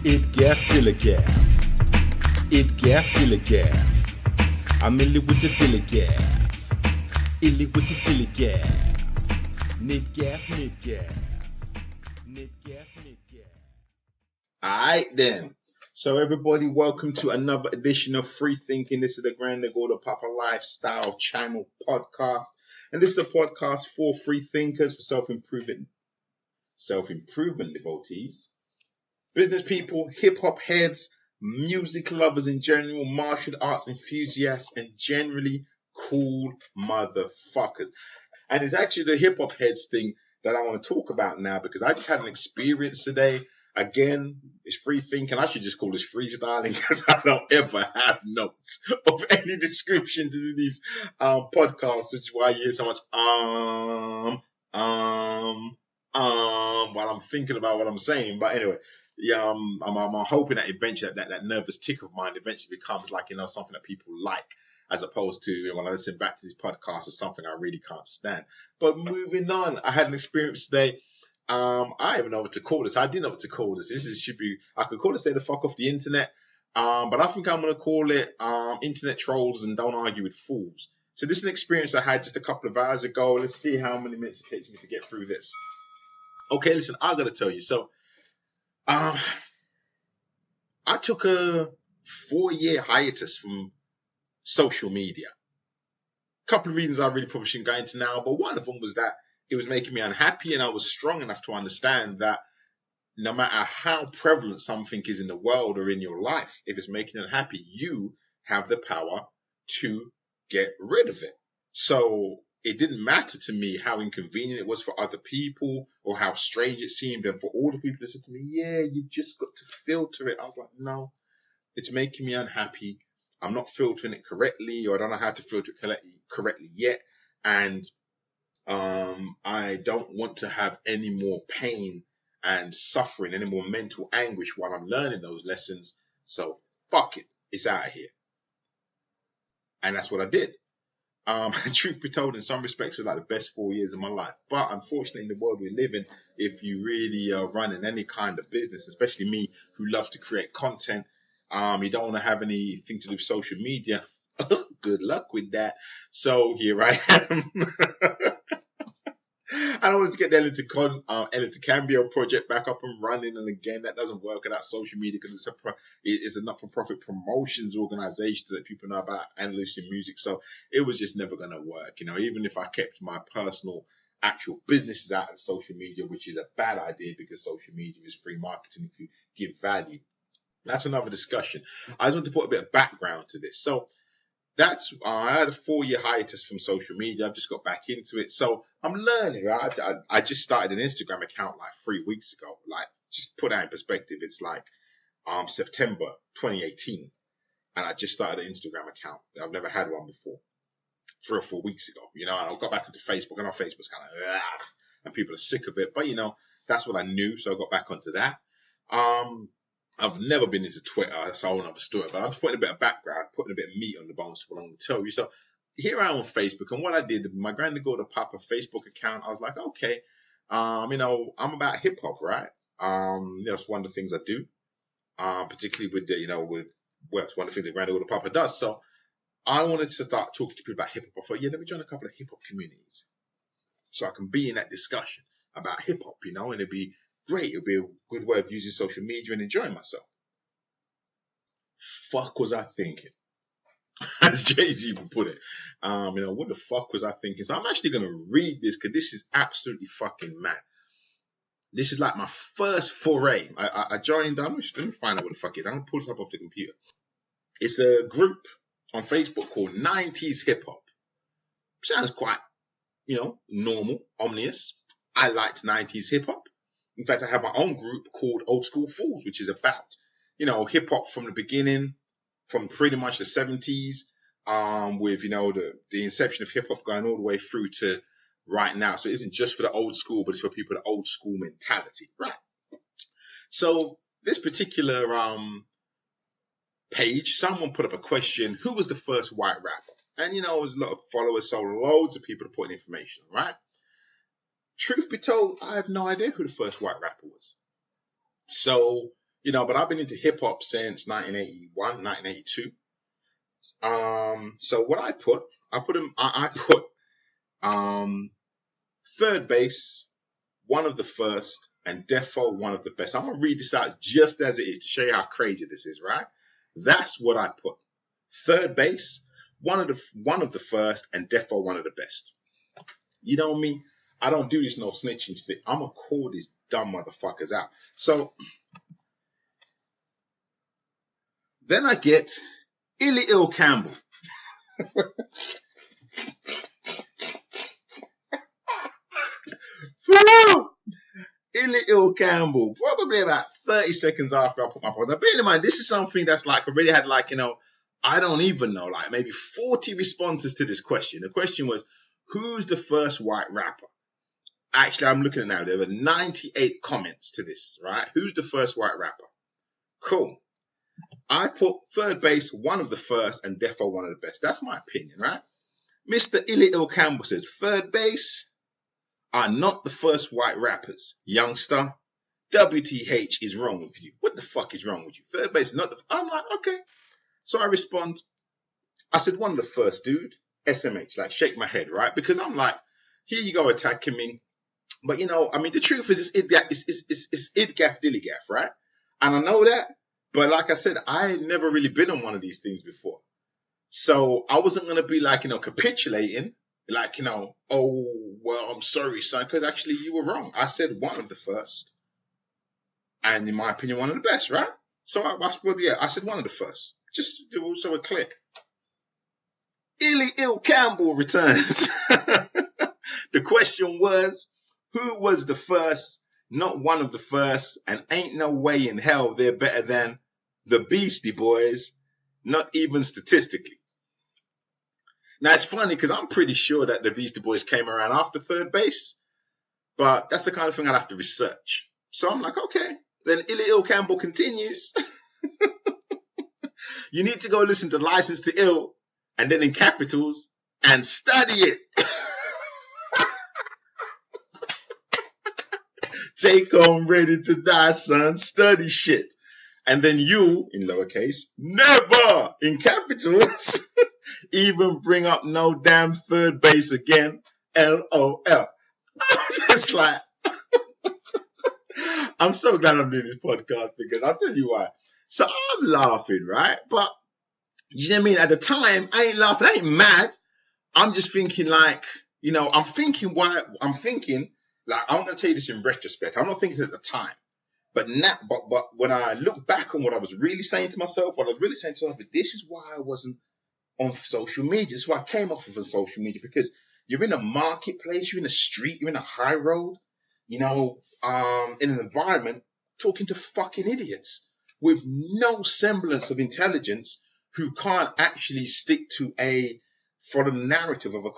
Ett gaff till a gaff. Ett gaff till a gaff. I'm illy with the till a gaff. Illy with the till a gaff. Nit gaff, nit gaff. Nit gaff, nit gaff. Alright then. So everybody, welcome to another edition of Freethinking. This is the Grand Gordo Papa Lifestyle Channel podcast. And this is a podcast for free thinkers, for self-improvement devotees, business people, hip-hop heads, music lovers in general, martial arts enthusiasts, and generally cool motherfuckers. And it's actually the hip-hop heads thing that I want to talk about now, because I just had an experience today. Again, it's free thinking. I should just call this freestyling, because I don't ever have notes of any description to do these podcasts, which is why you hear so much while I'm thinking about what I'm saying. But anyway, yeah, I'm hoping that eventually that nervous tick of mine eventually becomes like, something that people like, as opposed to when I listen back to these podcasts, it's something I really can't stand. But moving on, I had an experience today. I don't even know what to call this. I didn't know what to call this. I could call it Stay the Fuck Off the Internet. But I think I'm going to call it Internet Trolls and Don't Argue with Fools. So this is an experience I had just a couple of hours ago. Let's see how many minutes it takes me to get through this. Okay, listen, I got to tell you. So, I took a 4-year hiatus from social media. A couple of reasons I really probably shouldn't go into now, but one of them was that it was making me unhappy, and I was strong enough to understand that no matter how prevalent something is in the world or in your life, if it's making you unhappy, you have the power to get rid of it. So it didn't matter to me how inconvenient it was for other people or how strange it seemed. And for all the people that said to me, yeah, you've just got to filter it. I was like, no, it's making me unhappy. I'm not filtering it correctly, or I don't know how to filter it correctly yet. And I don't want to have any more pain and suffering, any more mental anguish while I'm learning those lessons. So fuck it, it's out of here. And that's what I did. Truth be told, in some respects, it was like the best 4 years of my life. But unfortunately, in the world we live in, if you really are running any kind of business, especially me who loves to create content, you don't want to have anything to do with social media. Good luck with that. So here I am. I wanted to get the Ellington Cambio project back up and running, and again, that doesn't work without social media, because it's a not-for-profit promotions organization that people know about analyzing music. So it was just never going to work. Even if I kept my personal actual businesses out of social media, which is a bad idea because social media is free marketing if you give value. That's another discussion. I just want to put a bit of background to this. So I had a 4-year hiatus from social media. I've just got back into it. So I'm learning, right? I just started an Instagram account like 3 weeks ago. Like, just put that in perspective. It's like September 2018. And I just started an Instagram account. I've never had one before. 3 or 4 weeks ago. I got back into Facebook. And Facebook's kind of, and people are sick of it. But, that's what I knew. So I got back onto that. I've never been into Twitter. That's a whole other story. But I'm just putting a bit of background, putting a bit of meat on the bones to what I'm going to tell you. So here I am on Facebook. And what I did, my Grand Gordo Papa Facebook account, I was like, okay, I'm about hip hop, right? That's one of the things I do, particularly with it's one of the things that Grand Gordo Papa does. So I wanted to start talking to people about hip hop. I thought, let me join a couple of hip hop communities so I can be in that discussion about hip hop, and it'd be great. It'll be a good way of using social media and enjoying myself. Fuck was I thinking? As Jay-Z would put it. What the fuck was I thinking? So I'm actually going to read this, because this is absolutely fucking mad. This is like my first foray. I joined, let me find out what the fuck it is. I'm going to pull this up off the computer. It's a group on Facebook called 90s Hip Hop. Sounds quite, normal, ominous. I liked 90s Hip Hop. In fact, I have my own group called Old School Fools, which is about, hip hop from the beginning, from pretty much the 70s, with, the inception of hip hop going all the way through to right now. So it isn't just for the old school, but it's for people with the old school mentality, right? So this particular page, someone put up a question: who was the first white rapper? And, it was a lot of followers, so loads of people are putting information, right? Truth be told, I have no idea who the first white rapper was. So But I've been into hip hop since 1981, 1982. So what I put third base, one of the first, and defo one of the best. I'm gonna read this out just as it is to show you how crazy this is, right? That's what I put. Third base, one of the first, and defo one of the best. You know me, I don't do this no snitching thing. I'm gonna call these dumb motherfuckers out. So then I get Illy Ill Campbell. Illy Ill Campbell, probably about 30 seconds after I put my post. Now, bear in mind, this is something that's like already had I don't even know, like maybe 40 responses to this question. The question was, who's the first white rapper? Actually, I'm looking at it now. There were 98 comments to this, right? Who's the first white rapper? Cool. I put third base, one of the first, and defo one of the best. That's my opinion, right? Mr. Illy Ill Campbell said, third base are not the first white rappers. Youngster, WTH is wrong with you. What the fuck is wrong with you? Third base is not the... I'm like, okay. So I respond. I said, one of the first, dude. SMH, like shake my head, right? Because I'm like, here you go attacking me. But the truth is it's idgaff dillygaff, right? And I know that. But like I said, I had never really been on one of these things before. So I wasn't going to be capitulating. Oh, well, I'm sorry, son, because actually you were wrong. I said one of the first. And in my opinion, one of the best, right? So I said one of the first. Just so we're clear. Illy Ill Campbell returns. The question was, who was the first? Not one of the first, and ain't no way in hell they're better than the Beastie Boys, not even statistically. Now, it's funny because I'm pretty sure that the Beastie Boys came around after third base, but that's the kind of thing I'd have to research. So I'm like, okay. Then Illy Ill Campbell continues. You need to go listen to License to Ill, and then in capitals, and study it. Take on Ready to Die, son. Study shit. And then you, in lowercase, never, in capitals, even bring up no damn third base again. LOL. It's like, I'm so glad I'm doing this podcast because I'll tell you why. So I'm laughing, right? But, you know what I mean? At the time, I ain't laughing. I ain't mad. I'm just thinking I'm thinking, I'm going to tell you this in retrospect. I'm not thinking at the time. But now, but when I look back on what I was really saying to myself, this is why I wasn't on social media. This is why I came off of social media, because you're in a marketplace, you're in a street, you're in a high road, in an environment talking to fucking idiots with no semblance of intelligence who can't actually stick to follow the narrative of a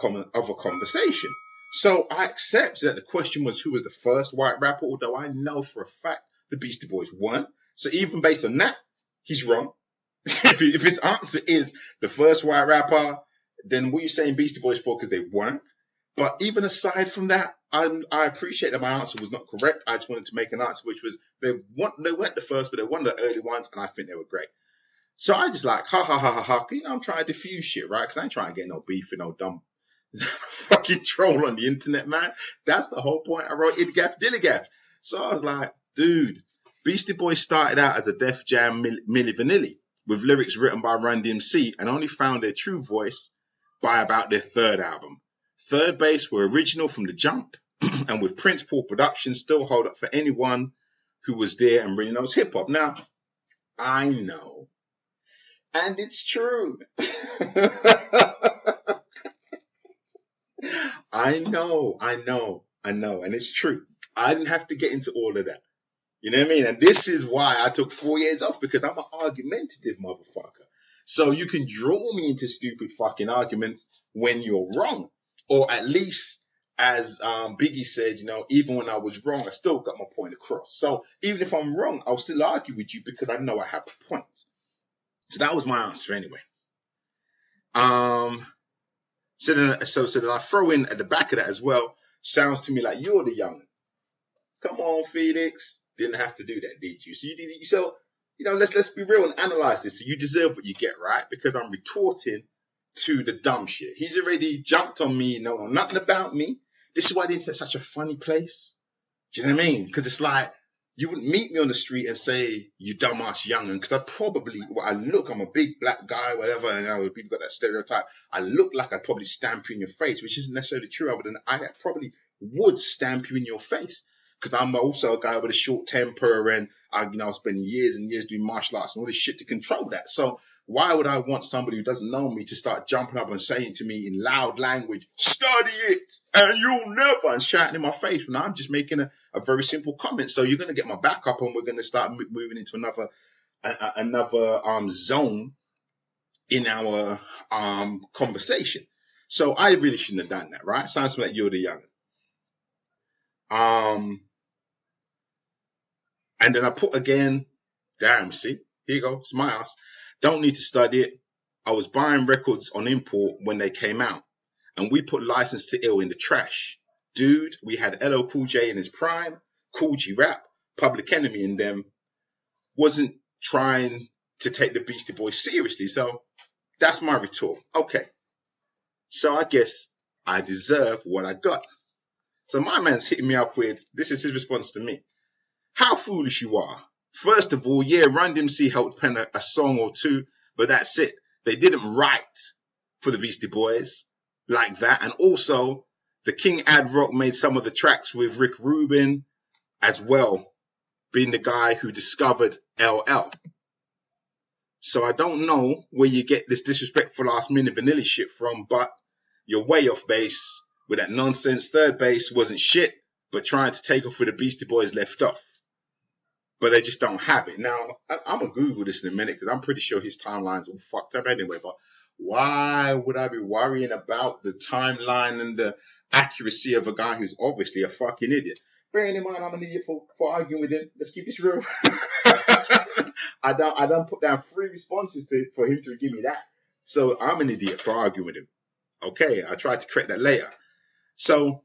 conversation. So I accept that the question was who was the first white rapper, although I know for a fact the Beastie Boys weren't. So even based on that, he's wrong. If his answer is the first white rapper, then what are you saying Beastie Boys for? Because they weren't. But even aside from that, I appreciate that my answer was not correct. I just wanted to make an answer which was they weren't the first, but they're one of the early ones, and I think they were great. So I just ha ha ha ha ha. I'm trying to diffuse shit, right? Because I ain't trying to get no beef with no dumb fucking troll on the internet, man. That's the whole point. I wrote Idgaff Dillygaff. So I was like, dude, Beastie Boys started out as a Def Jam Milli Vanilli with lyrics written by Run DMC and only found their true voice by about their third album. Third base were original from the jump, and with Prince Paul production still hold up for anyone who was there and really knows hip hop. Now, I know, and it's true. I know, and it's true. I didn't have to get into all of that. You know what I mean? And this is why I took 4 years off, because I'm an argumentative motherfucker. So you can draw me into stupid fucking arguments when you're wrong. Or at least, as Biggie said, even when I was wrong, I still got my point across. So even if I'm wrong, I'll still argue with you because I know I have a point. So that was my answer anyway. So then I throw in at the back of that as well, sounds to me like you're the young. Come on, Felix. Didn't have to do that, did you? So let's be real and analyze this. So you deserve what you get, right? Because I'm retorting to the dumb shit. He's already jumped on me, know nothing about me. This is why the internet's such a funny place. Do you know what I mean? Because it's like, you wouldn't meet me on the street and say, you dumbass young'un, because I'm a big black guy, whatever, and people got that stereotype. I look like I'd probably stamp you in your face, which isn't necessarily true, other than I probably would stamp you in your face. Because I'm also a guy with a short temper, and I spend years and years doing martial arts and all this shit to control that. So why would I want somebody who doesn't know me to start jumping up and saying to me in loud language, study it and you'll never, and shouting in my face when I'm just making a very simple comment? So you're going to get my back up, and we're going to start moving into another zone in our conversation. So I really shouldn't have done that, right? Sounds like you're the young. And then I put again, damn, see, here you go, it's my ass. Don't need to study it. I was buying records on import when they came out, and we put License to Ill in the trash. Dude, we had LL Cool J in his prime, Cool G Rap, Public Enemy in them. Wasn't trying to take the Beastie Boys seriously, so that's my retort. Okay, so I guess I deserve what I got. So my man's hitting me up with, this is his response to me. How foolish you are. First of all, yeah, Run DMC helped pen a song or two, but that's it. They didn't write for the Beastie Boys like that. And also, the King Ad Rock made some of the tracks with Rick Rubin as well, being the guy who discovered LL. So I don't know where you get this disrespectful last minute vanilla shit from, but you're way off base with that nonsense. Third Base wasn't shit, but trying to take off where the Beastie Boys left off. But they just don't have it. Now, I'm going to Google this in a minute because I'm pretty sure his timeline's all fucked up anyway. But why would I be worrying about the timeline and the accuracy of a guy who's obviously a fucking idiot? Bearing in mind I'm an idiot for arguing with him. Let's keep this real. I don't put down 3 responses for him to give me that. So I'm an idiot for arguing with him. Okay, I tried to correct that later. So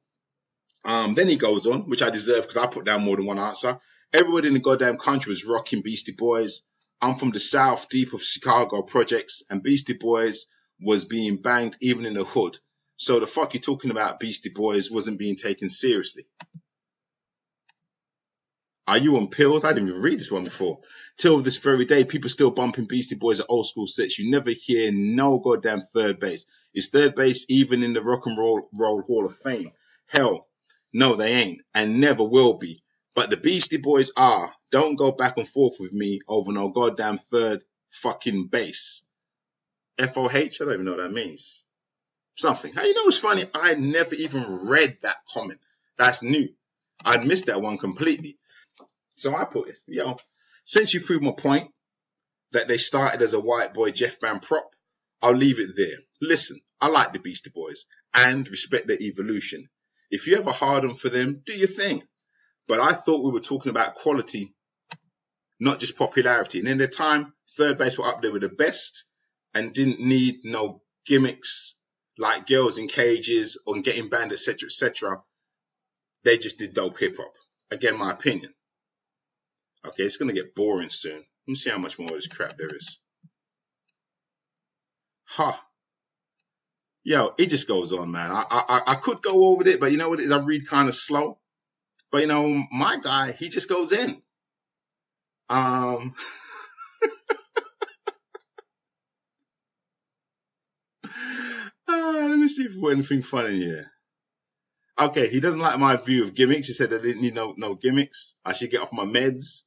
then he goes on, which I deserve because I put down more than one answer. Everybody in the goddamn country was rocking Beastie Boys. I'm from the South, deep of Chicago projects, and Beastie Boys was being banged even in the hood. So the fuck you talking about Beastie Boys wasn't being taken seriously. Are you on pills? I didn't even read this one before. Till this very day, people still bumping Beastie Boys at old school sets. You never hear no goddamn Third Base. Is Third Base even in the Rock and Roll Hall of Fame? Hell, no, they ain't, and never will be. But the Beastie Boys are. Don't go back and forth with me over no goddamn third fucking base. F-O-H? I don't even know what that means. Something. Hey, you know what's funny? I never even read that comment. That's new. I'd missed that one completely. So I put it, since you proved my point that they started as a white boy Jeff Band prop, I'll leave it there. Listen, I like the Beastie Boys and respect their evolution. If you ever harden for them, do your thing. But I thought we were talking about quality, not just popularity. And in their time, Third Base were up there with the best and didn't need no gimmicks like girls in cages or getting banned, etc., etc. They just did dope hip hop. Again, my opinion. Okay, it's going to get boring soon. Let me see how much more of this crap there is. Yo, it just goes on, man. I could go over it, but you know what it is? I read kind of slow. But, my guy, he just goes in. Let me see if there's anything funny here. Okay, he doesn't like my view of gimmicks. He said I didn't need no gimmicks. I should get off my meds.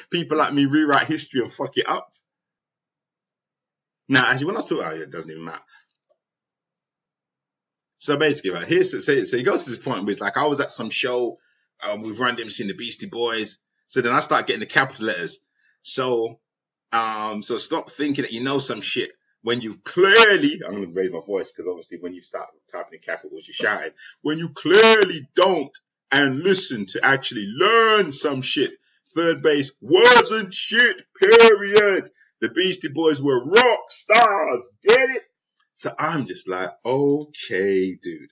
People like me rewrite history and fuck it up. Now, actually, when I was talking, it doesn't even matter. So basically, right, so he goes to this point where he's like, I was at some show with Run DMC and the Beastie Boys. So then I start getting the capital letters. So stop thinking that you know some shit when you clearly, I'm going to raise my voice because obviously when you start typing in capitals, you're shouting. When you clearly don't and listen to actually learn some shit. Third Base wasn't shit, period. The Beastie Boys were rock stars. Get it? So I'm just like, okay, dude.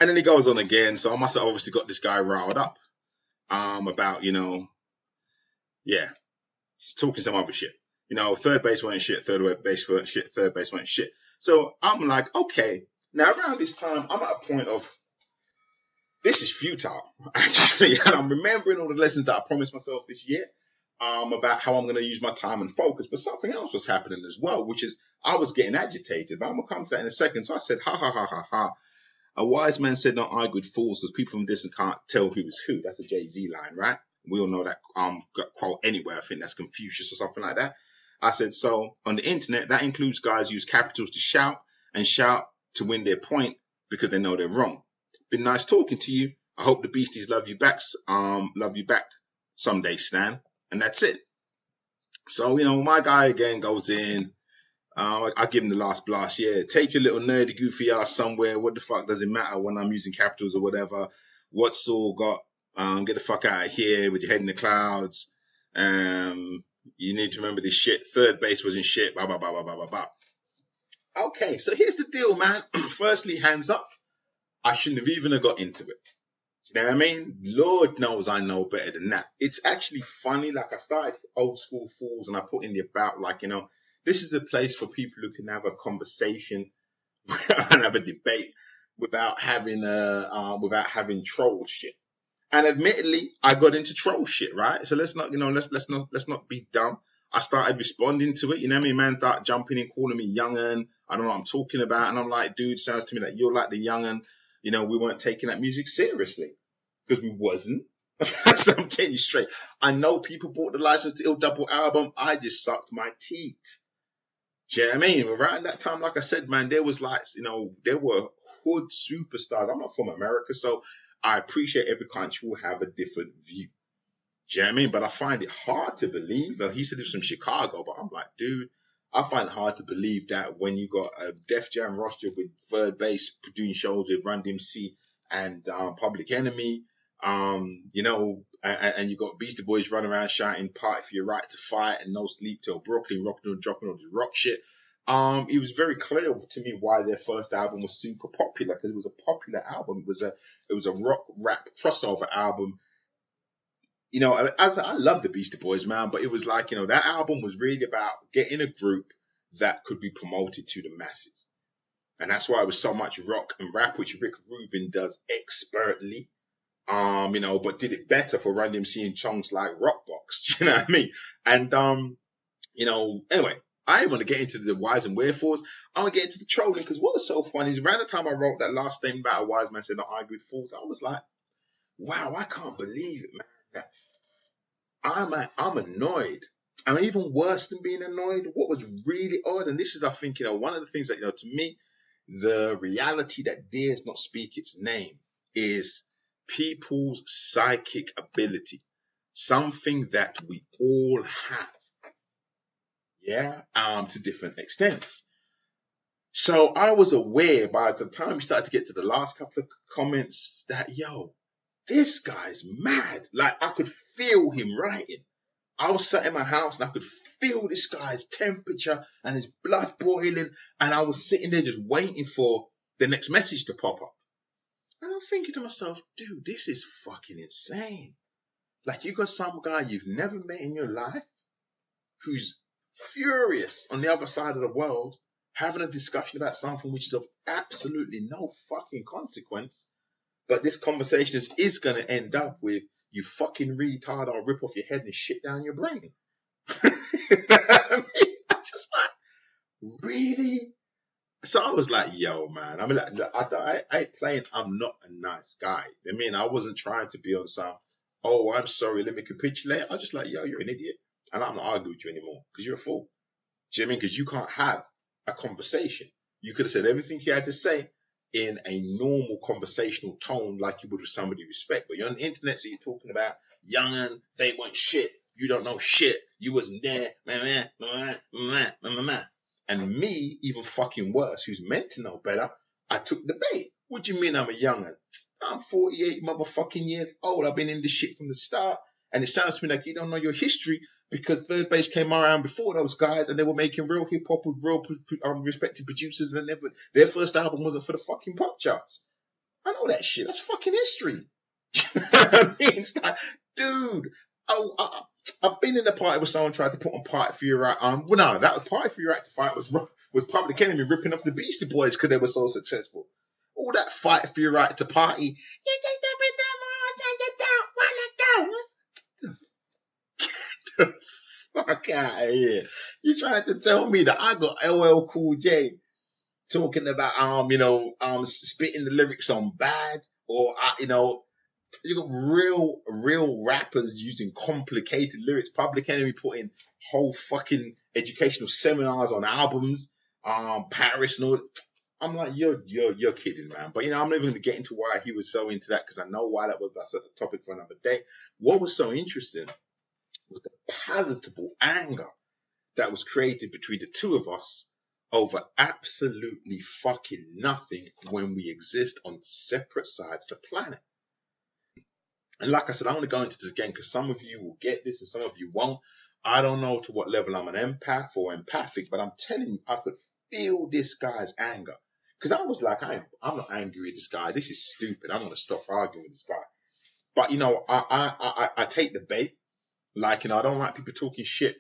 And then he goes on again. So I must have obviously got this guy riled up about, yeah, he's talking some other shit. Third base went shit, third base went shit, third base went shit. So I'm like, okay, now around this time, I'm at a point of, this is futile, actually. And I'm remembering all the lessons that I promised myself this year about how I'm going to use my time and focus. But something else was happening as well, which is I was getting agitated. But I'm going to come to that in a second. So I said, ha, ha, ha, ha, ha. A wise man said, don't argue with fools, because people from distance can't tell who is who. That's a Jay-Z line, right? We all know that quote anywhere. I think that's Confucius or something like that. I said, so on the internet, that includes guys who use capitals to shout and shout to win their point because they know they're wrong. Been nice talking to you. I hope the beasties love you back someday, Stan. And that's it. So, my guy again goes in. I give him the last blast. Yeah, take your little nerdy, goofy ass somewhere. What the fuck does it matter when I'm using capitals or whatever? What's all got? Get the fuck out of here with your head in the clouds. You need to remember this shit. Third base wasn't shit. Blah, blah, blah, blah, blah, blah, blah. Okay, so here's the deal, man. Firstly, hands up. I shouldn't have even got into it. You know what I mean? Lord knows I know better than that. It's actually funny. Like, I started Old School Fools and I put in the about, like, this is a place for people who can have a conversation and have a debate without having troll shit. And admittedly, I got into troll shit, right? So let's not be dumb. I started responding to it. You know what I mean? Man started jumping in, calling me young'un. I don't know what I'm talking about. And I'm like, dude, sounds to me like you're like the young'un. We weren't taking that music seriously. Because we wasn't. So I'm telling you straight. I know people bought the License to Ill double album. I just sucked my teeth. Do you know what I mean? Around that time, like I said, man, there was there were hood superstars. I'm not from America, so I appreciate every country will have a different view. Do you know what I mean? But I find it hard to believe. He said it's from Chicago, but I'm like, dude, I find it hard to believe that when you got a Def Jam roster with Third Base doing shows with Run DMC and Public Enemy, and you got Beastie Boys running around shouting "Party for your right to fight" and "No Sleep Till Brooklyn," dropping all this rock shit. It was very clear to me why their first album was super popular, because it was a popular album. It was a rock rap crossover album. As I love the Beastie Boys, man, but it was like, that album was really about getting a group that could be promoted to the masses. And that's why it was so much rock and rap, which Rick Rubin does expertly. But did it better for Run DMC and songs like Rockbox. You know what I mean? And, anyway, I didn't want to get into the whys and wherefores. I want to get into the trolling, because what was so funny is around the time I wrote that last statement about a wise man said not argue with fools, I was like, wow, I can't believe it, man. I'm annoyed. And even worse than being annoyed, what was really odd, and this is, I think, one of the things that, to me, the reality that dares not speak its name is people's psychic ability. Something that we all have. Yeah, to different extents. So I was aware by the time we started to get to the last couple of comments that, this guy's mad. Like, I could feel him writing. I was sat in my house and I could feel this guy's temperature and his blood boiling. And I was sitting there just waiting for the next message to pop up. And I'm thinking to myself, dude, this is fucking insane. Like, you got some guy you've never met in your life who's furious on the other side of the world, having a discussion about something which is of absolutely no fucking consequence. But this conversation is going to end up with, you fucking retard, I'll rip off your head and shit down your brain. You know what I mean? I'm just like, really? So I was like, yo, man. I mean, I ain't playing, I'm not a nice guy. I mean, I wasn't trying to be on some, oh, I'm sorry, let me capitulate. I was just like, yo, you're an idiot. And I'm not arguing with you anymore, because you're a fool. Do you know what I mean? Because you can't have a conversation. You could have said everything you had to say in a normal conversational tone like you would with somebody you respect. But you're on the internet, so you're talking about young'un, they want shit, you don't know shit, you wasn't there, and me, even fucking worse, who's meant to know better, I took the bait. What do you mean I'm a young'un? I'm 48 motherfucking years old. I've been in this shit from the start. And it sounds to me like you don't know your history, because Third Base came around before those guys and they were making real hip hop with real respected producers, and their first album wasn't for the fucking pop charts. I know that shit. That's fucking history. I mean, it's like, dude, I've been in the party where someone tried to put on Party for Your Right. Well, no, that was Party for Your Right to Fight was Public Enemy ripping off the Beastie Boys because they were so successful. All that Fight for Your Right to Party. You think that with them and you don't wanna go. Get the fuck out of here. You trying to tell me that I got LL Cool J talking about spitting the lyrics on Bad, or you got real rappers using complicated lyrics. Public Enemy putting whole fucking educational seminars on albums, Paris and all. I'm like, you're kidding, man. But I'm not even going to get into why he was so into that, because I know why that was. That's a topic for another day. What was so interesting was the palatable anger that was created between the two of us over absolutely fucking nothing when we exist on separate sides of the planet. And like I said, I want to go into this again because some of you will get this and some of you won't. I don't know to what level I'm an empath or empathic, but I'm telling you, I could feel this guy's anger. Because I was like, I'm not angry with this guy. This is stupid. I'm going to stop arguing with this guy. But, I take the bait. Like, I don't like people talking shit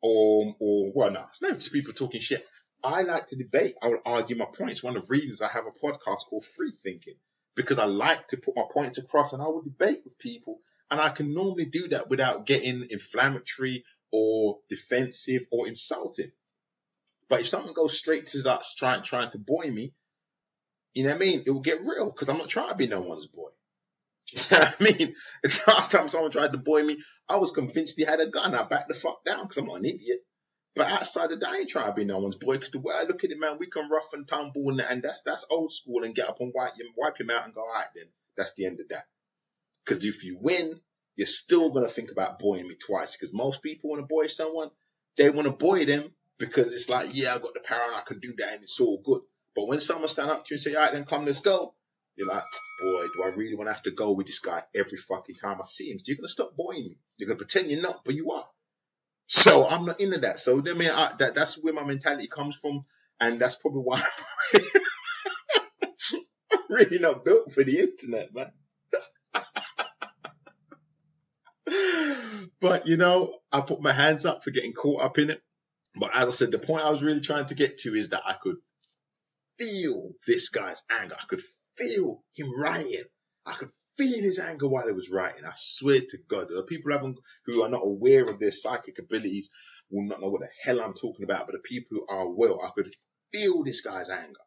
it's not just people talking shit. I like to debate. I will argue my points. One of the reasons I have a podcast called Freethinking, because I like to put my points across and I will debate with people. And I can normally do that without getting inflammatory or defensive or insulting. But if someone goes straight to that trying to boy me, you know what I mean? It will get real because I'm not trying to be no one's boy. I mean, the last time someone tried to boy me, I was convinced he had a gun. I backed the fuck down because I'm not an idiot. But outside of that, I ain't trying to be no one's boy, because the way I look at it, man, we can rough and tumble and that's old school, and get up and wipe him out and go, all right, then that's the end of that. Because if you win, you're still going to think about boying me twice, because most people want to boy someone, they want to boy them because it's like, yeah, I got the power and I can do that and it's all good. But when someone stand up to you and say, all right, then come, let's go, you're like, boy, do I really want to have to go with this guy every fucking time I see him? So you're going to stop boying me. You're going to pretend you're not, but you are. So I'm not into that. So I mean, that's where my mentality comes from, and that's probably why I'm really not built for the internet, man. But I put my hands up for getting caught up in it. But as I said, the point I was really trying to get to is that I could feel this guy's anger. I could feel him writing. I could feel his anger while he was writing. I swear to God, the people who are not aware of their psychic abilities will not know what the hell I'm talking about. But the people who are well, I could feel this guy's anger.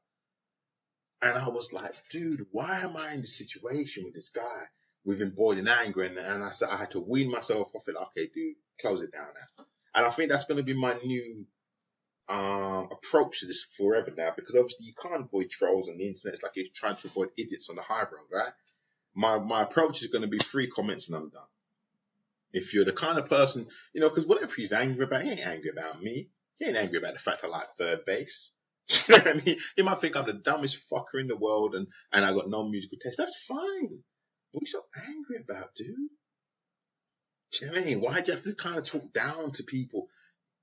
And I was like, dude, why am I in this situation with this guy with him boiling anger? And I said, I had to wean myself off it. Like, okay, dude, close it down now. And I think that's going to be my new approach to this forever now, because obviously you can't avoid trolls on the internet. It's like you're trying to avoid idiots on the high road, right? My approach is going to be 3 comments and I'm done. If you're the kind of person, because whatever he's angry about, he ain't angry about me. He ain't angry about the fact I like third base. You know what I mean? He might think I'm the dumbest fucker in the world and I got no musical taste. That's fine. What are you so angry about, dude? Do you know what I mean? Why'd you have to kind of talk down to people?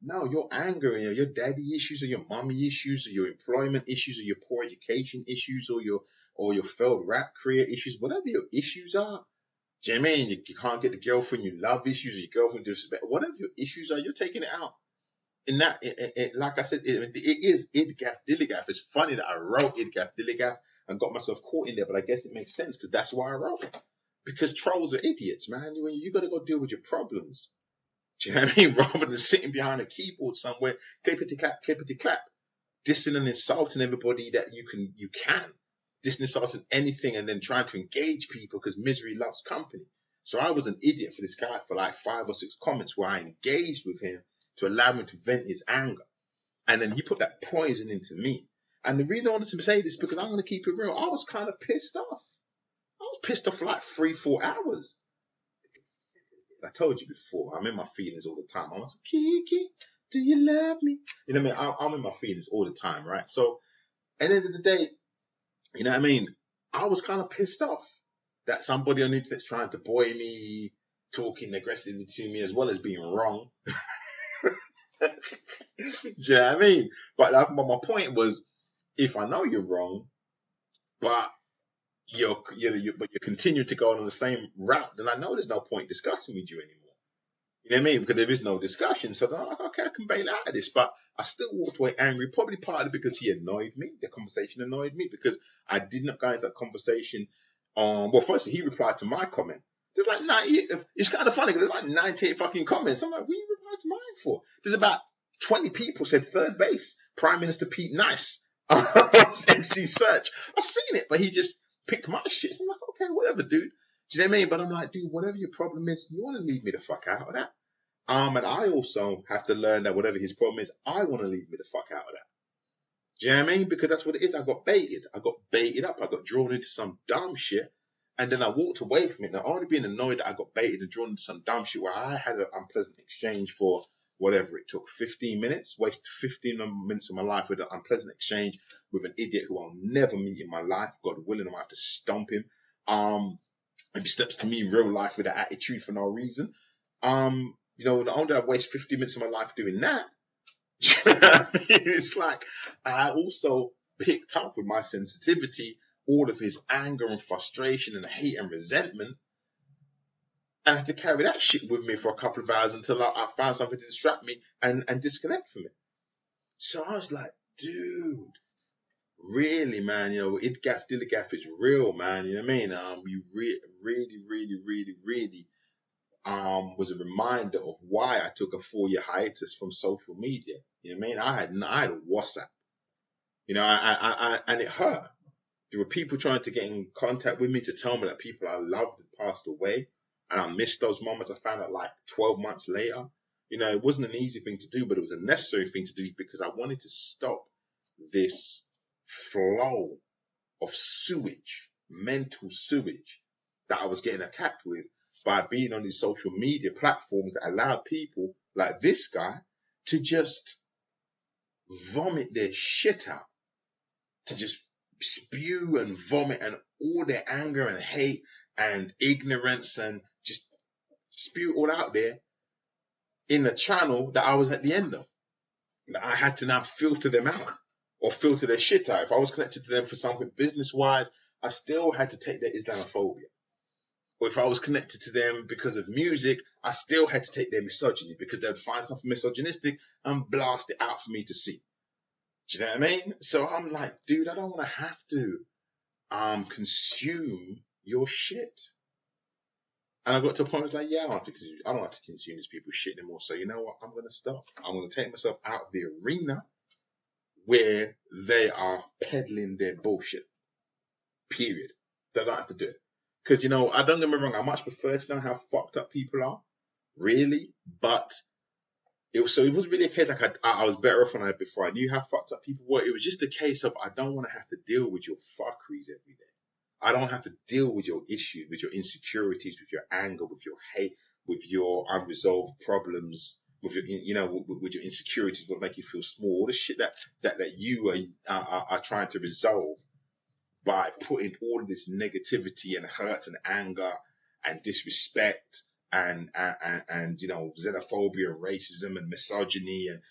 No, your anger and your daddy issues or your mommy issues or your employment issues or your poor education issues or your failed rap career issues, whatever your issues are, do you know what I mean? You can't get the girlfriend you love issues or your girlfriend disrespect, whatever your issues are, you're taking it out. In that, like I said, it is Idgaff Dilligaff. It's funny that I wrote Idgaff Dilligaff and got myself caught in there, but I guess it makes sense because that's why I wrote it. Because trolls are idiots, man. You got to go deal with your problems. Do you know what I mean? Rather than sitting behind a keyboard somewhere, clippity clap, dissing and insulting everybody that you can. Dissing, insulting anything and then trying to engage people because misery loves company. So I was an idiot for this guy for like 5 or 6 comments where I engaged with him to allow him to vent his anger. And then he put that poison into me. And the reason I wanted to say this is because I'm going to keep it real. I was kind of pissed off. I was pissed off for like 3-4 hours. I told you before, I'm in my feelings all the time. I was like, Kiki, do you love me? You know what I mean? I'm in my feelings all the time, right? So at the end of the day, you know what I mean? I was kind of pissed off that somebody on the internet's trying to boy me, talking aggressively to me, as well as being wrong. Do you know what I mean? But my point was, if I know you're wrong, but but you're continuing to go on the same route, then I know there's no point discussing with you anymore. You know what I mean? Because there is no discussion. So then I'm like, okay, I can bail out of this. But I still walked away angry, probably partly because he annoyed me. The conversation annoyed me because I did not go into that conversation. Well, firstly, he replied to my comment. There's like 98, it's kind of funny because there's like 98 fucking comments. I'm like, what are you replying to mine for? There's about 20 people said third base, Prime Minister Pete Nice. MC Search. I've seen it, but he just picked my shit. So I'm like, okay, whatever, dude. Do you know what I mean? But I'm like, dude, whatever your problem is, you want to leave me the fuck out of that. And I also have to learn that whatever his problem is, I want to leave me the fuck out of that. Do you know what I mean? Because that's what it is. I got baited. I got baited up. I got drawn into some dumb shit. And then I walked away from it. Now, only being annoyed that I got baited and drawn into some dumb shit where I had an unpleasant exchange for whatever it took, 15 minutes, wasted 15 minutes of my life with an unpleasant exchange with an idiot who I'll never meet in my life. God willing, I might have to stomp him. If he steps to me in real life with an attitude for no reason. Not only did I waste 50 minutes of my life doing that, it's like I also picked up with my sensitivity all of his anger and frustration and hate and resentment, and I had to carry that shit with me for a couple of hours until I found something to distract me and disconnect from it. So I was like, dude, really, man, Idgaff Dilligaff is real, man. You know what I mean? You really was a reminder of why I took a 4-year hiatus from social media. You know what I mean? I had a WhatsApp. And it hurt. There were people trying to get in contact with me to tell me that people I loved had passed away. And I missed those moments. I found out like 12 months later. It wasn't an easy thing to do, but it was a necessary thing to do because I wanted to stop this flow of sewage, mental sewage that I was getting attacked with by being on these social media platforms that allowed people like this guy to just vomit their shit out, to just spew and vomit and all their anger and hate and ignorance and just spew it all out there in a channel that I was at the end of. That I had to now filter them out or filter their shit out. If I was connected to them for something business-wise, I still had to take their Islamophobia. Or if I was connected to them because of music, I still had to take their misogyny because they'd find something misogynistic and blast it out for me to see. Do you know what I mean? So I'm like, dude, I don't want to have to consume your shit. And I got to a point where I was like, yeah, I don't have to consume these people's shit anymore. So you know what? I'm going to stop. I'm going to take myself out of the arena where they are peddling their bullshit. Period. They don't have to do it. Because, I don't get me wrong, I much prefer to know how fucked up people are. Really. But it wasn't really a case like I was better off when before I knew how fucked up people were. It was just a case of I don't want to have to deal with your fuckeries every day. I don't have to deal with your issues, with your insecurities, with your anger, with your hate, with your unresolved problems, with your, with your insecurities, what make you feel small, all the shit that you are trying to resolve by putting all of this negativity and hurt and anger and disrespect and xenophobia and racism and misogyny and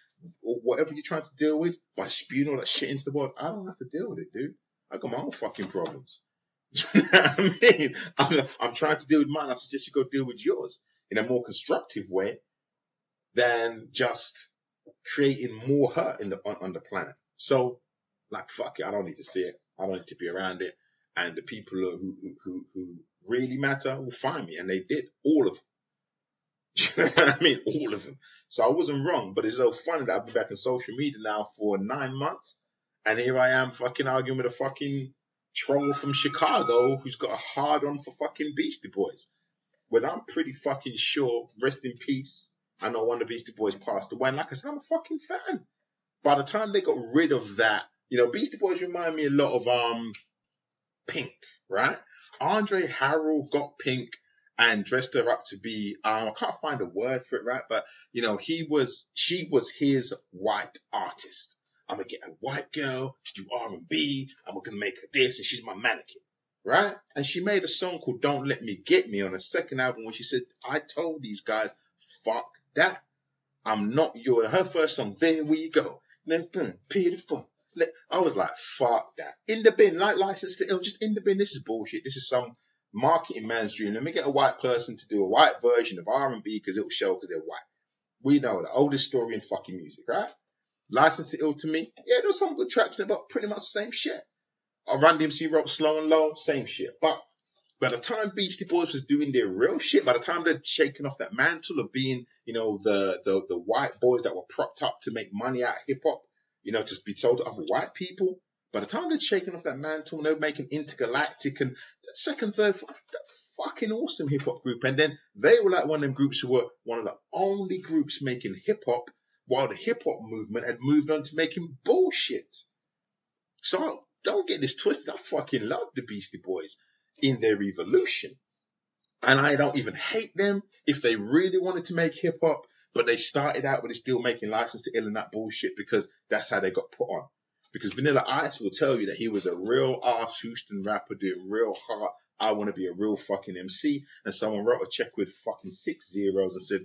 whatever you're trying to deal with by spewing all that shit into the world. I don't have to deal with it, dude. I got my own fucking problems. You know what I mean? I'm trying to deal with mine. I suggest you go deal with yours in a more constructive way than just creating more hurt on the planet. So, like, fuck it. I don't need to see it. I don't need to be around it. And the people who really matter will find me. And they did. All of them. You know what I mean? All of them. So I wasn't wrong. But it's so funny that I've been back on social media now for 9 months. And here I am fucking arguing with a fucking troll from Chicago who's got a hard on for fucking Beastie Boys. Whereas I'm pretty fucking sure, rest in peace, I know one of the Beastie Boys passed away. And like I said, I'm a fucking fan. By the time they got rid of that, Beastie Boys remind me a lot of Pink, right? Andre Harrell got Pink and dressed her up to be, I can't find a word for it, right? But, she was his white artist. I'm going to get a white girl to do R&B. I'm going to make her this, and she's my mannequin, right? And she made a song called Don't Let Me Get Me on her second album when she said, I told these guys, fuck that. I'm not her first song, There We Go. Beautiful. I was like, fuck that. In the bin, like License to Ill, just in the bin. This is bullshit. This is some marketing man's dream. Let me get a white person to do a white version of R&B because it'll show because they're white. We know the oldest story in fucking music, right? License to Ill to me, yeah, there's some good tracks in it, but pretty much the same shit. Run DMC wrote Slow and Low, same shit. But by the time Beastie Boys was doing their real shit, by the time they'd shaken off that mantle of being, the white boys that were propped up to make money out of hip hop, to be told to other white people, by the time they'd shaken off that mantle and they were making Intergalactic and that second, third, that fucking awesome hip hop group. And then they were like one of them groups who were one of the only groups making hip hop while the hip hop movement had moved on to making bullshit. So don't get this twisted. I fucking love the Beastie Boys in their evolution. And I don't even hate them if they really wanted to make hip hop, but they started out with still making License to Ill and that bullshit because that's how they got put on. Because Vanilla Ice will tell you that he was a real ass Houston rapper doing real hard. I want to be a real fucking MC. And someone wrote a check with fucking 6 zeros and said,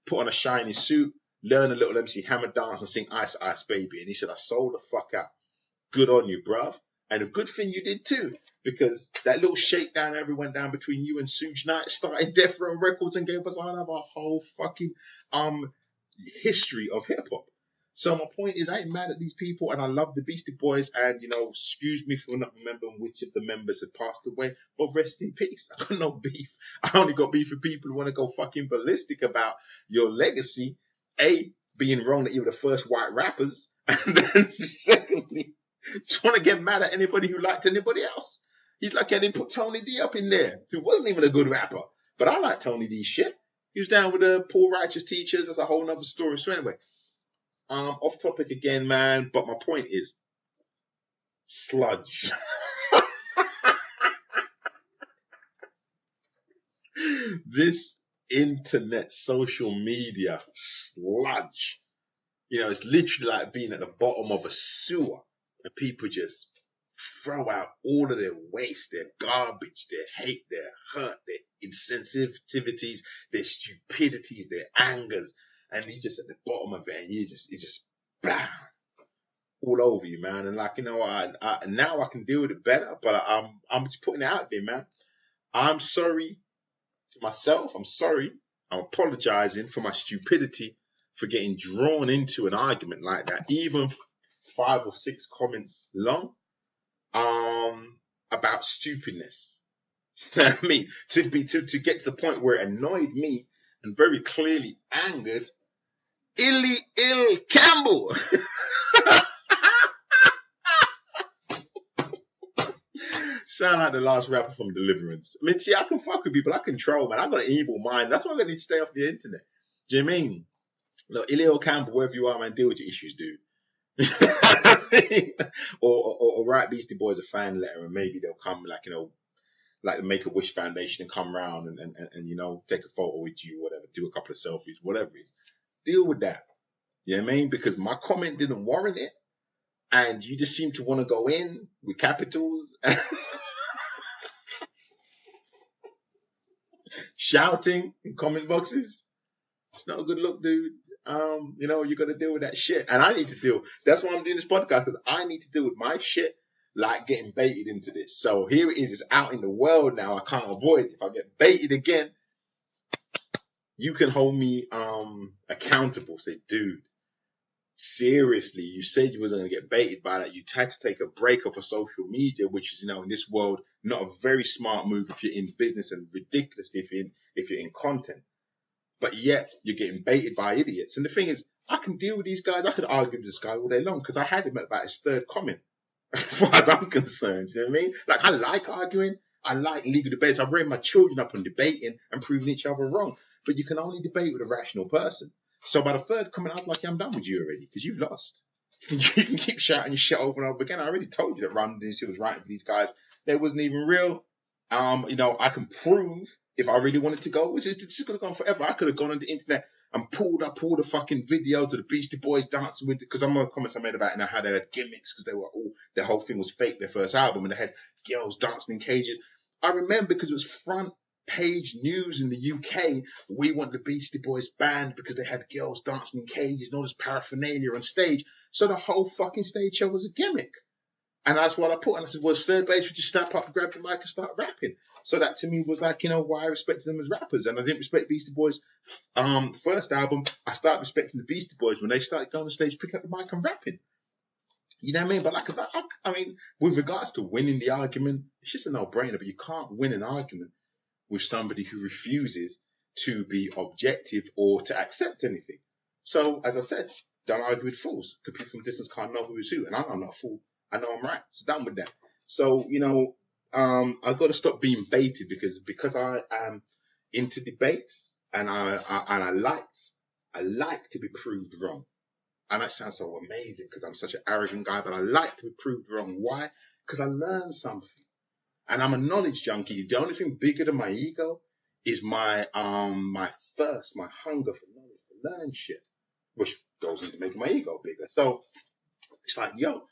put on a shiny suit, learn a little MC Hammer dance and sing Ice Ice Baby. And he said, I sold the fuck out. Good on you, bruv. And a good thing you did too, because that little shakedown ever went down between you and Suge Knight started Death Row Records and gave us a whole fucking history of hip hop. So my point is, I ain't mad at these people, and I love the Beastie Boys. And excuse me for not remembering which of the members had passed away, but rest in peace. I got no beef. I only got beef with people who want to go fucking ballistic about your legacy. A, being wrong that you were the first white rappers, and then secondly, just want to get mad at anybody who liked anybody else. He's like, I didn't put Tony D up in there, who wasn't even a good rapper. But I like Tony D's shit. He was down with the poor righteous teachers. That's a whole nother story. So anyway, off topic again, man. But my point is, sludge. This internet social media sludge. It's literally like being at the bottom of a sewer. And people just throw out all of their waste, their garbage, their hate, their hurt, their insensitivities, their stupidities, their angers. And you just at the bottom of it, and it's just bam, all over you, man. And I now I can deal with it better, but I'm just putting it out there, man. I'm sorry to myself. I'm sorry. I'm apologizing for my stupidity for getting drawn into an argument like that, even 5 or 6 comments long, about stupidness. I mean, to get to the point where it annoyed me and very clearly angered Ill Campbell. Sound like the last rapper from Deliverance. I mean, see, I can fuck with people. I control, man. I got an evil mind. That's why I need to stay off the internet. Do you know what I mean? Look, Ill Campbell, wherever you are, man, deal with your issues, dude. or write Beastie Boys a fan letter, and maybe they'll come like the Make-A-Wish Foundation and come round and take a photo with you, whatever, do a couple of selfies, whatever it is. Deal with that. You know what I mean? Because my comment didn't warrant it, and you just seem to want to go in with capitals shouting in comment boxes. It's not a good look, dude. You got to deal with that shit. And I need to deal. That's why I'm doing this podcast, because I need to deal with my shit, like getting baited into this. So here it is. It's out in the world now. I can't avoid it. If I get baited again, you can hold me accountable. Say, dude, seriously, you said you wasn't going to get baited by that. You had to take a break off of social media, which is, in this world, not a very smart move if you're in business, and ridiculous if you're in content. But yet you're getting baited by idiots. And the thing is, I can deal with these guys. I could argue with this guy all day long because I had him at about his 3rd comment, as far as I'm concerned. You know what I mean? Like, I like arguing. I like legal debates. I've raised my children up on debating and proving each other wrong. But you can only debate with a rational person. So by the 3rd comment, I was like, yeah, I'm done with you already, because you've lost. You can keep shouting your shit over and over again. I already told you that Run DMC was writing for these guys. They wasn't even real. I can prove, if I really wanted to go, this could have gone forever. I could have gone on the internet and pulled up all the fucking videos of the Beastie Boys dancing with, because some of the comments I made about how they had gimmicks, because their whole thing was fake, their first album, and they had girls dancing in cages. I remember because it was front page news in the UK. We want the Beastie Boys banned because they had girls dancing in cages and all this paraphernalia on stage. So the whole fucking stage show was a gimmick. And that's what I put. And I said, well, third base would just step up, grab the mic and start rapping. So that to me was like, why I respected them as rappers. And I didn't respect Beastie Boys. First album, I started respecting the Beastie Boys when they started going on stage, picking up the mic and rapping. You know what I mean? But like, I mean, with regards to winning the argument, it's just a no-brainer. But you can't win an argument with somebody who refuses to be objective or to accept anything. So, as I said, don't argue with fools. Because people from a distance can't know who is who. And I'm not a fool. I know I'm right. So done with that. So, I've got to stop being baited because I am into debates and I like to be proved wrong. And that sounds so amazing because I'm such an arrogant guy, but I like to be proved wrong. Why? Because I learned something. And I'm a knowledge junkie. The only thing bigger than my ego is my thirst, my hunger for knowledge, to learn shit, which goes into making my ego bigger. So it's like, yo,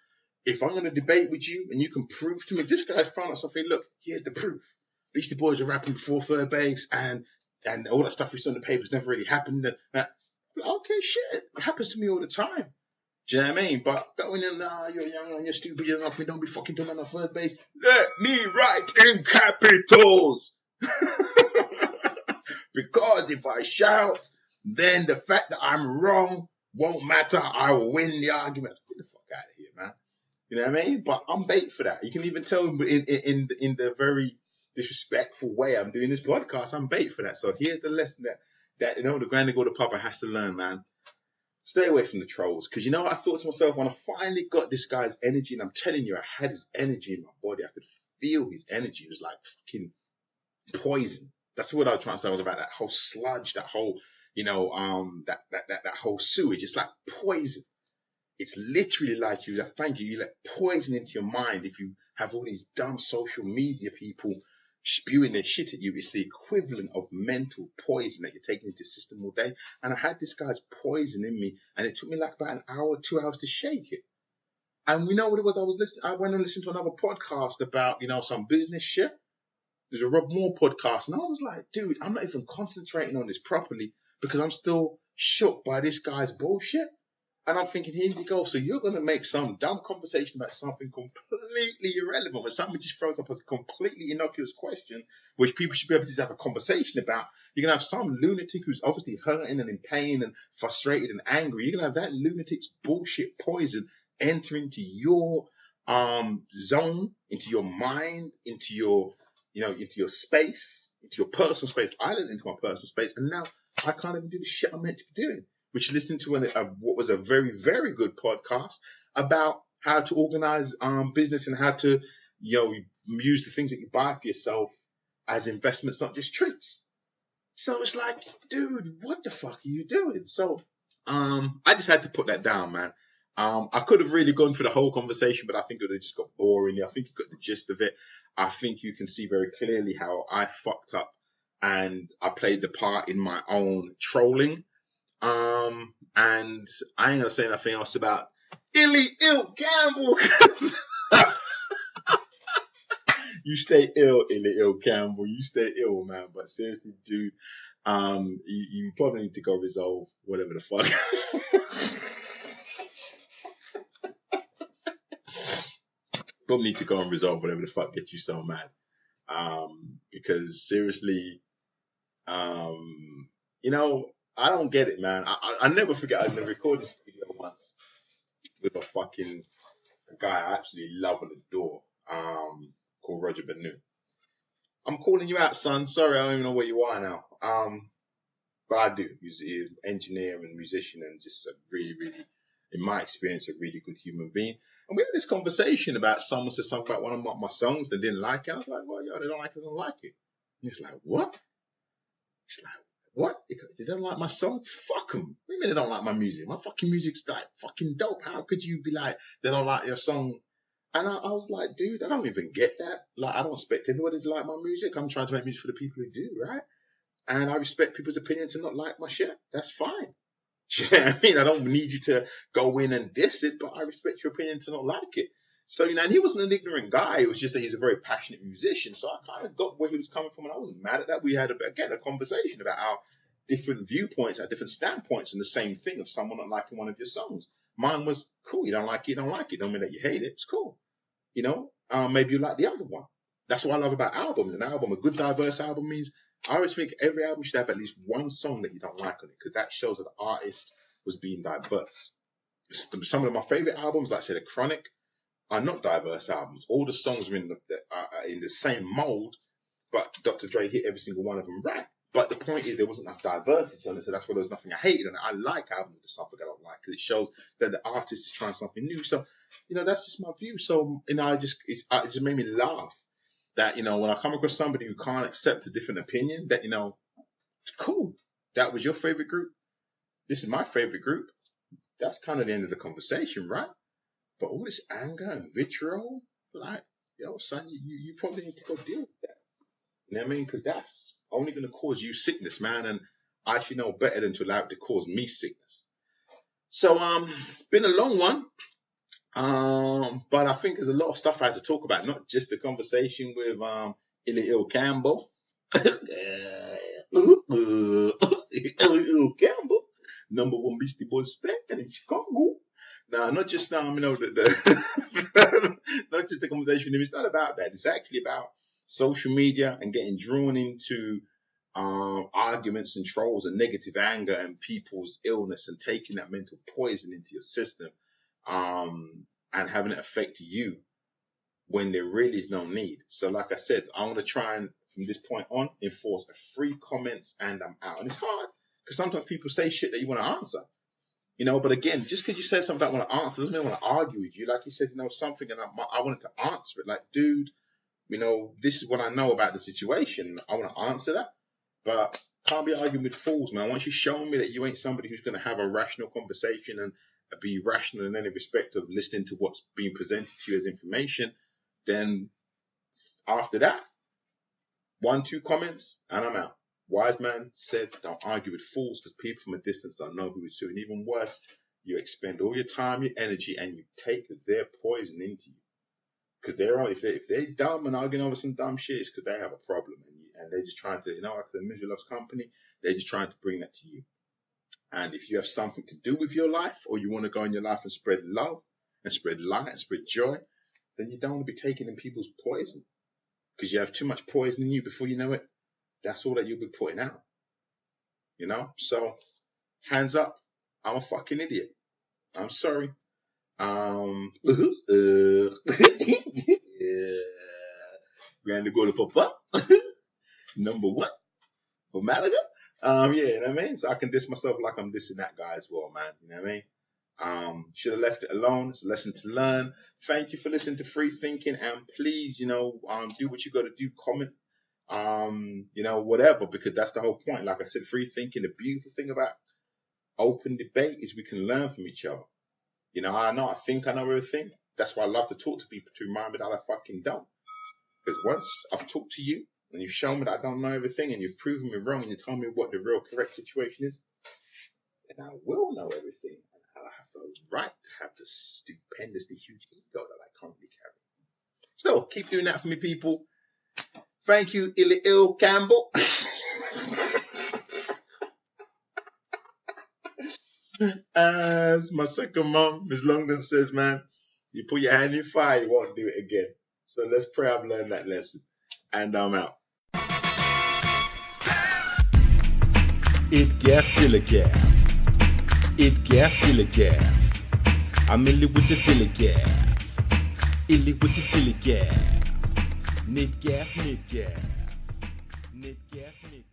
if I'm going to debate with you and you can prove to me, this guy's found out something, look, here's the proof. Beastie Boys are rapping before third base and all that stuff we saw in the papers never really happened. Okay, shit. It happens to me all the time. Do you know what I mean? But going in, you're young and you're stupid enough, you don't be fucking doing that on third base. Let me write in capitals. Because if I shout, then the fact that I'm wrong won't matter. I will win the argument. Get the fuck out of here, man. You know what I mean? But I'm bait for that. You can even tell in the very disrespectful way I'm doing this podcast, I'm bait for that. So here's the lesson that the granny or the papa has to learn, man. Stay away from the trolls. Because I thought to myself, when I finally got this guy's energy, and I'm telling you, I had his energy in my body. I could feel his energy. It was like fucking poison. That's what I was trying to say. Was about that whole sludge, that whole, that whole sewage. It's like poison. It's literally like you let poison into your mind. If you have all these dumb social media people spewing their shit at you, it's the equivalent of mental poison that you're taking into the system all day. And I had this guy's poison in me, and it took me like about an hour, 2 hours to shake it. And you know what it was? I went and listened to another podcast about, some business shit. There's a Rob Moore podcast, and I was like, dude, I'm not even concentrating on this properly because I'm still shook by this guy's bullshit. And I'm thinking, here you go. So you're going to make some dumb conversation about something completely irrelevant, where somebody just throws up a completely innocuous question, which people should be able to have a conversation about. You're going to have some lunatic who's obviously hurting and in pain and frustrated and angry. You're going to have that lunatic's bullshit poison enter into your zone, into your mind, into your space, into your personal space. I let into my personal space, and now I can't even do the shit I'm meant to be doing. Which listened to what was a very, very good podcast about how to organize business and how to, use the things that you buy for yourself as investments, not just treats. So it's like, dude, what the fuck are you doing? So I just had to put that down, man. I could have really gone for the whole conversation, but I think it would have just got boring. I think you got the gist of it. I think you can see very clearly how I fucked up and I played the part in my own trolling. And I ain't gonna say nothing else about ill Campbell. You stay ill, ill Campbell. You stay ill, man. But seriously, dude, you probably need to go resolve whatever the fuck. Probably need to go and resolve whatever the fuck gets you so mad. Because seriously, I don't get it, man. I never forget I was in a recording studio once with a guy I absolutely love on the door, called Roger Benu. I'm calling you out, son. Sorry, I don't even know where you are now. But I do. He's an engineer and musician and just a really, really, in my experience, a really good human being. And we had this conversation about someone said something about one of my songs they didn't like it. I was like, well, they don't like it, they don't like it. And he was like, what? He's like, what? They don't like my song? Fuck them. What do you mean they don't like my music? My fucking music's like fucking dope. How could you be like, they don't like your song? And I was like, dude, I don't even get that. Like, I don't expect everybody to like my music. I'm trying to make music for the people who do, right? And I respect people's opinion to not like my shit. That's fine. You know what I mean? I don't need you to go in and diss it, but I respect your opinion to not like it. So, and he wasn't an ignorant guy. It was just that he's a very passionate musician. So I kind of got where he was coming from, and I wasn't mad at that. We had, a conversation about our different viewpoints, our different standpoints, and the same thing of someone not liking one of your songs. Mine was, cool, you don't like it, you don't like it. Don't mean that you hate it. It's cool. Maybe you like the other one. That's what I love about albums. A good diverse album means I always think every album should have at least one song that you don't like on it, because that shows that the artist was being diverse. Some of my favorite albums, like say The Chronic, are not diverse albums. All the songs are in the same mold, but Dr. Dre hit every single one of them right. But the point is, there wasn't enough diversity on it, so that's why there was nothing I hated on it. I like albums with something I don't like, because it shows that the artist is trying something new. So, that's just my view. So, it just made me laugh that, when I come across somebody who can't accept a different opinion, that, it's cool. That was your favorite group. This is my favorite group. That's kind of the end of the conversation, right? But all this anger and vitriol, like, son, you probably need to go deal with that. You know what I mean? Because that's only going to cause you sickness, man. And I should know better than to allow it to cause me sickness. So, been a long one. But I think there's a lot of stuff I had to talk about, not just the conversation with Illy Campbell. Illy Campbell, number one Beastie Boys fan in Chicago. Now, not just not just the conversation with him. It's not about that. It's actually about social media and getting drawn into arguments and trolls and negative anger and people's illness, and taking that mental poison into your system, and having it affect you when there really is no need. So like I said, I want to try and, from this point on, enforce a free comments and I'm out. And it's hard, because sometimes people say shit that you want to answer. But again, just because you say something I want to answer doesn't mean I want to argue with you. Like you said, something, and I wanted to answer it. Like, dude, this is what I know about the situation. I want to answer that, but can't be arguing with fools, man. Once you show me that you ain't somebody who's going to have a rational conversation and be rational in any respect of listening to what's being presented to you as information, then after that, 1-2 comments and I'm out. Wise man said, don't argue with fools, because people from a distance don't know who it's to. And even worse, you expend all your time, your energy, and you take their poison into you. Because if they're dumb and arguing over some dumb shit, it's because they have a problem. And they're just trying to, like the misery loves company, they're just trying to bring that to you. And if you have something to do with your life, or you want to go in your life and spread love and spread light and spread joy, then you don't want to be taking in people's poison. Because you have too much poison in you before you know it. That's all that you'll be putting out. So hands up. I'm a fucking idiot. I'm sorry. We're going to go to Papa. Number 1 for Malaga. You know what I mean? So I can diss myself like I'm dissing that guy as well, man. You know what I mean? Should have left it alone. It's a lesson to learn. Thank you for listening to Free Thinking, and please, do what you got to do. Comment, whatever, because that's the whole point. Like I said, free thinking, the beautiful thing about open debate is we can learn from each other. I think I know everything. That's why I love to talk to people, to remind me that I fucking don't. Because once I've talked to you and you've shown me that I don't know everything, and you've proven me wrong, and you told me what the real correct situation is, then I will know everything. And I have the right to have the stupendously huge ego that I currently carry. So keep doing that for me, people. Thank you, Illy Campbell. As my second mom, Ms. Longdon, says, man, you put your hand in fire, you won't do it again. So let's pray I've learned that lesson. And I'm out. It gaff till a gaff. It gaff till a gaff. I'm illy with the till a gaff. Illy with the till a gaff. Nit gaff, nit gaff. Nit gaff, nit